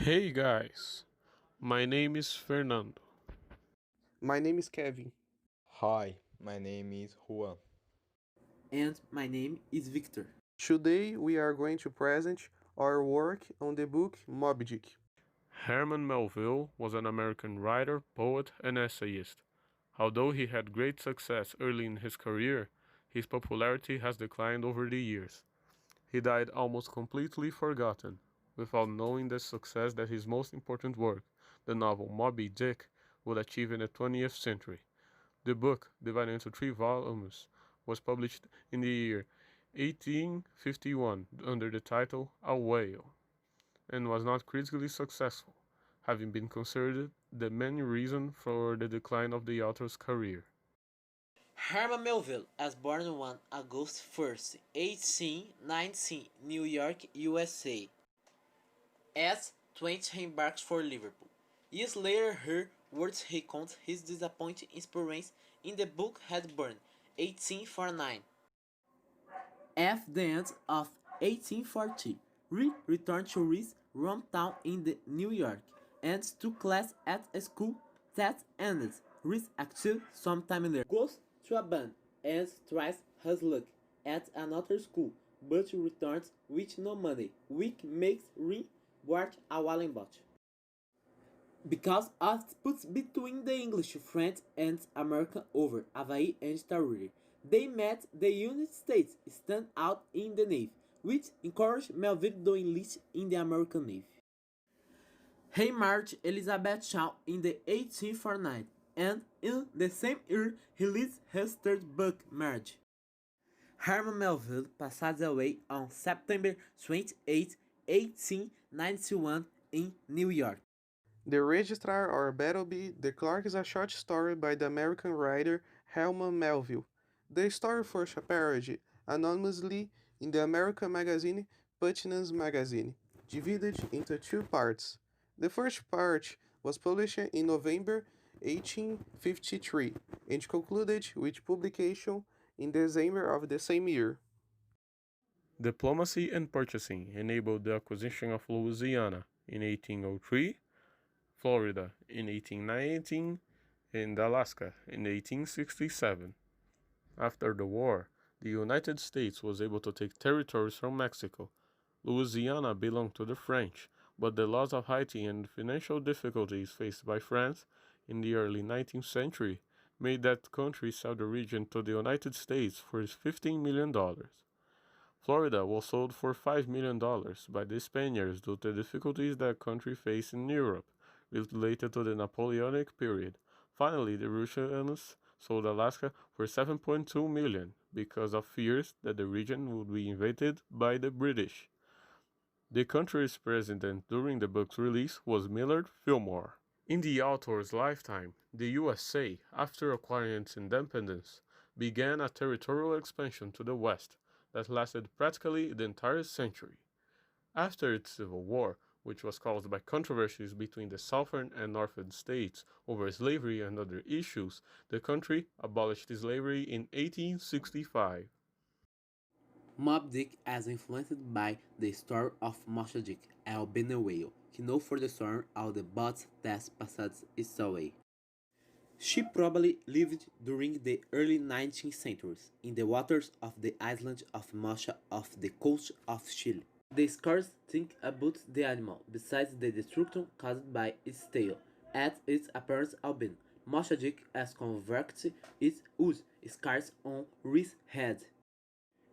Hey guys, my name is Fernando. My name is Kevin. Hi, my name is Juan. And my name is Victor. Today we are going to present our work on the book Moby Dick. Herman Melville was an American writer, poet, and essayist. Although he had great success early in his career, his popularity has declined over the years. He died almost completely forgotten, without knowing the success that his most important work, the novel Moby Dick, would achieve in the 20th century. The book, divided into 3 volumes, was published in the year 1851 under the title A Whale, and was not critically successful, having been considered the main reason for the decline of the author's career. Herman Melville was born on August 1st, 1819, New York, USA. At 20 he embarked for Liverpool. Years later her words recount his disappointing experience in the book Headburn, 1849. At the end of 1840, Rhee returned to his hometown in New York and took class at a school that ended. Rhee's active sometime later goes to a band and tries his luck at another school, but returns with no money, which makes Rhee work a while bot. Because of disputes between the English, French, and American over Hawaii and territory, they met the United States stand out in the Navy, which encouraged Melville to enlist in the American Navy. He married Elizabeth Shaw in the 1849, and in the same year he leads his third book, marriage. Herman Melville passed away on September 28, 1891 in New York. The Registrar or Battleby declares a short story by the American writer Herman Melville. The story first appeared anonymously in the American magazine Putnam's Magazine, divided into 2 parts. The first part was published in November 1853 and concluded with publication in December of the same year. Diplomacy and purchasing enabled the acquisition of Louisiana in 1803, Florida in 1819, and Alaska in 1867. After the war, the United States was able to take territories from Mexico. Louisiana belonged to the French, but the loss of Haiti and financial difficulties faced by France in the early 19th century made that country sell the region to the United States for $15 million. Florida was sold for $5 million by the Spaniards due to difficulties that country faced in Europe related to the Napoleonic period. Finally, the Russians sold Alaska for $7.2 million because of fears that the region would be invaded by the British. The country's president during the book's release was Millard Fillmore. In the author's lifetime, the USA, after acquiring its independence, began a territorial expansion to the west that lasted practically the entire century. After its Civil War, which was caused by controversies between the southern and northern states over slavery and other issues, the country abolished slavery in 1865. Moby Dick is influenced by the story of Moby Dick, an albino whale, known for the story of the boats that passed its way. She probably lived during the early 19th century in the waters of the island of Mocha off the coast of Chile. The scholars think about the animal, besides the destruction caused by its tail, at its appearance albino. Mocha Dick as converted its use scars on Reese's head.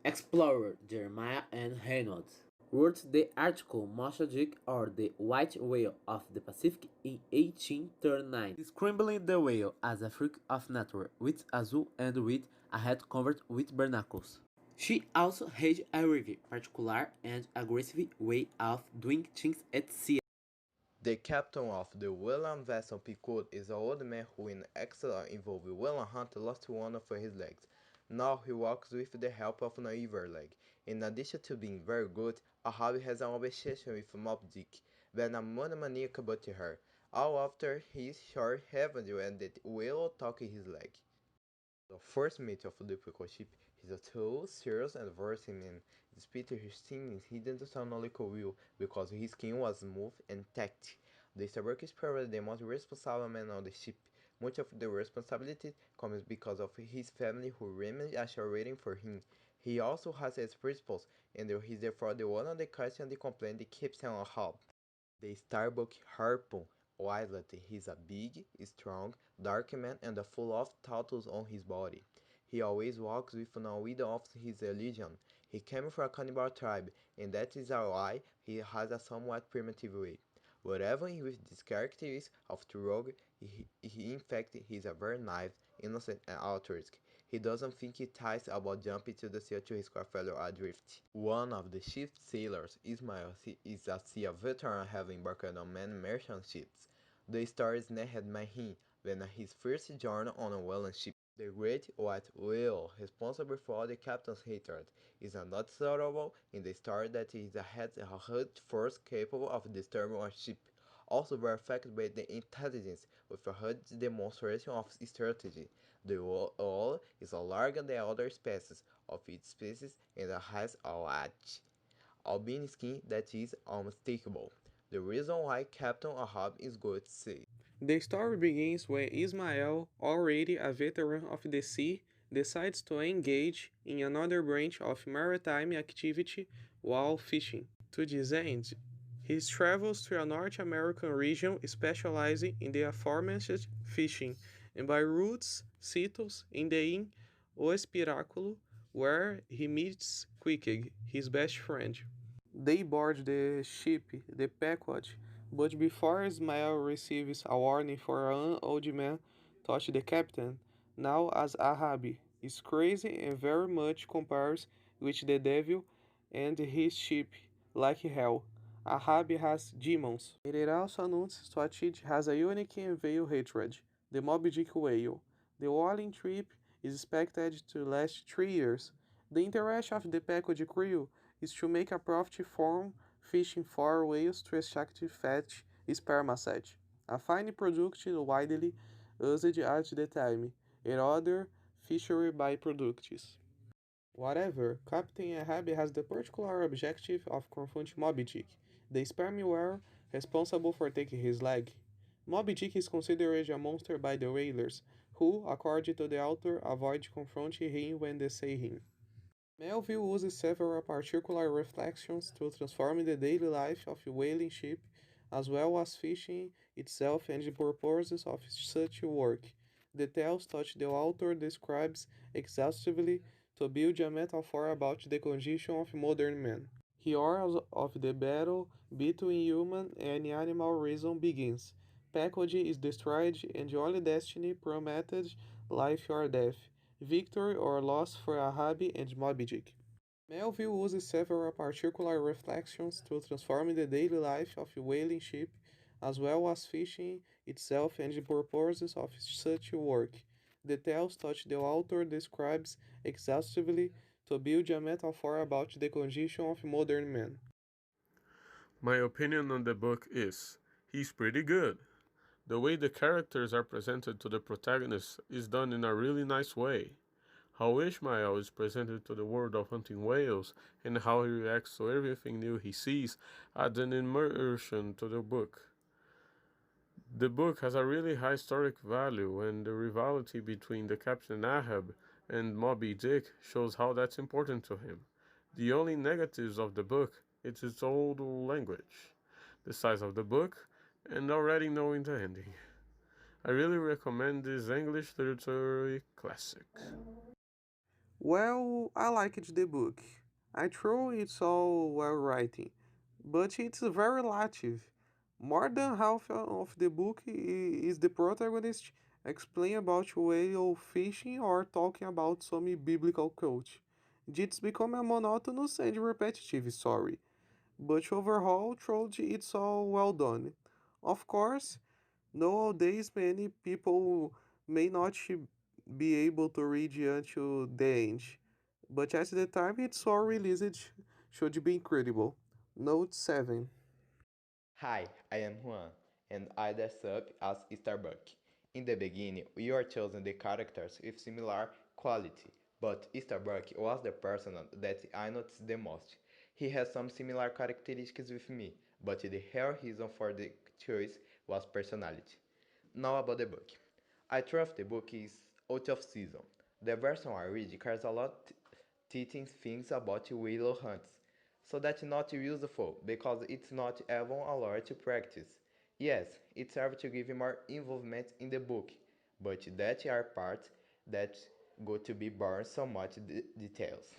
Explorer Jeremiah N. Reynolds wrote the article Mocha Dick or the White Whale of the Pacific in 1839, describing the whale as a freak of nature, with azul and with a head covered with barnacles. She also had a very particular and aggressive way of doing things at sea. The captain of the whaling vessel Picot is an old man who in accident involved whaling hunt lost one of his legs. Now he walks with the help of an either leg. In addition to being very good, Ahabi has an obsession with Moby Dick, being a monomaniac about her. All after his short heaven and the whale talking his leg. The first mate of the Picot ship is a tall, serious and versed man. Despite his scenes, he didn't sound like a wheel because his skin was smooth and tacky. The Starbuck is probably the most responsible man on the ship. Much of the responsibility comes because of his family who remain ashore waiting for him. He also has his principles, and he's therefore the one of the question and the complaint that keeps him on hub. The Starbuck Harpoon Wildlet is a big, strong, dark man and full of tattoos on his body. He always walks with no widow of his religion. He came from a cannibal tribe, and that is why he has a somewhat primitive way. Whatever with these characteristics of the rogue, he in fact is a very naive, innocent, and altruistic. He doesn't think twice about jumping to the sea to rescue a fellow adrift. One of the ship's sailors, Ismail, is a sea veteran having embarked on many merchant ships. The story is narrated by him when his first journey on a whaling ship. The great white whale, responsible for all the captain's hatred, is not noticeable in the story that he has a huge force capable of disturbing a ship, also were affected by the intelligence with a huge demonstration of strategy. The whale is larger than other species of its species and has a large albino skin that is unmistakable. The reason why Captain Ahab is good to say. The story begins when Ismael, already a veteran of the sea, decides to engage in another branch of maritime activity while fishing. To this end, he travels to a North American region specializing in the aforementioned fishing, and by routes settles in the inn O Espiráculo, where he meets Quickeg, his best friend. They board the ship, the package, but before Ismael receives a warning for an old man touch the captain, now as Ahabi is crazy and very much compares with the devil and his ship like hell. Ahabi has demons. It also announces Swatid has a unique and veiled hatred, the Moby Dick whale. The whaling trip is expected to last 3 years. The interest of the package crew is to make a profit from fishing for whales to extract fat spermaceti, a fine product widely used at the time, and other fishery byproducts. Whatever, Captain Ahab has the particular objective of confronting Moby Dick, the sperm whale responsible for taking his leg. Moby Dick is considered a monster by the whalers, who, according to the author, avoid confronting him when they see him. Melville uses several particular reflections to transform the daily life of a whaling ship, as well as fishing itself and the purposes of such work. Details touch the author describes exhaustively to build a metaphor about the condition of modern man. Here of the battle between human and animal reason begins. Package is destroyed and the only destiny promoted life or death, victory or loss for Ahabi and Moby Dick. Melville uses several particular reflections to transform the daily life of a whaling ship, as well as fishing itself and the purposes of such work. Details touch the author describes exhaustively to build a metaphor about the condition of modern man. My opinion on the book is he's pretty good. The way the characters are presented to the protagonist is done in a really nice way. How Ishmael is presented to the world of hunting whales and how he reacts to everything new he sees adds an immersion to the book. The book has a really high historic value, and the rivalry between the Captain Ahab and Moby Dick shows how that's important to him. The only negatives of the book is its old language, the size of the book, and already knowing the ending. I really recommend this English literary classic. Well, I liked the book. I thought it's all well writing, but it's very relative. More than half of the book is the protagonist explaining about whale fishing or talking about some biblical quote. It's become a monotonous and repetitive story, but overall, throughout it's all well done. Of course, nowadays many people may not be able to read until the end, but at the time it's all released should be incredible. Note 7. Hi, I am Juan, and I dress up as Starbuck. In the beginning, we are choosing the characters with similar quality. But Starbuck was the person that I noticed the most. He has some similar characteristics with me, but the real reason for the choice was personality. Now about the book. I trust the book is out of season. The version I read cares a lot teaching things about willow hunts, so that's not useful because it's not even allowed to practice. Yes, it serves to give more involvement in the book, but that are parts that go to be born so much details.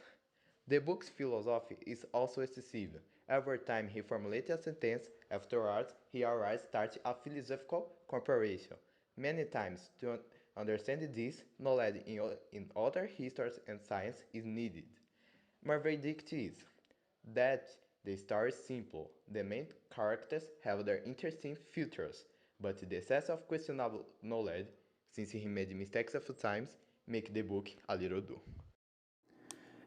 The book's philosophy is also excessive. Every time he formulates a sentence, afterwards he always starts a philosophical comparison. Many times, to understand this, knowledge in other histories and science is needed. My verdict is that the story is simple. The main characters have their interesting features, but the excess of questionable knowledge, since he made mistakes a few times, make the book a little dull.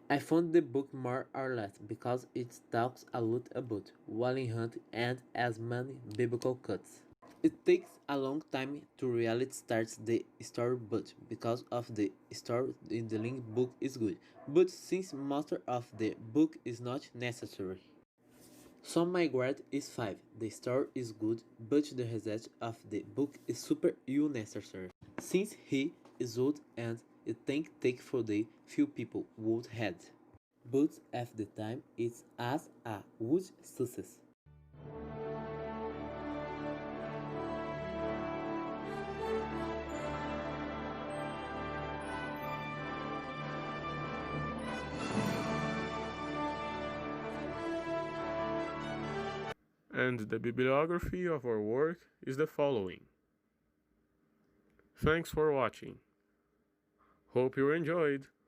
I found the book more or less because it talks a lot about whaling hunt and as many biblical cuts. It takes a long time to really start the story, but because of the story in the link book is good. But since most of the book is not necessary. So my grade is 5. The story is good, but the rest of the book is super unnecessary. Since he is old and it think take for the few people would had. But at the time it's as a huge success. And the bibliography of our work is the following. Thanks for watching. Hope you enjoyed.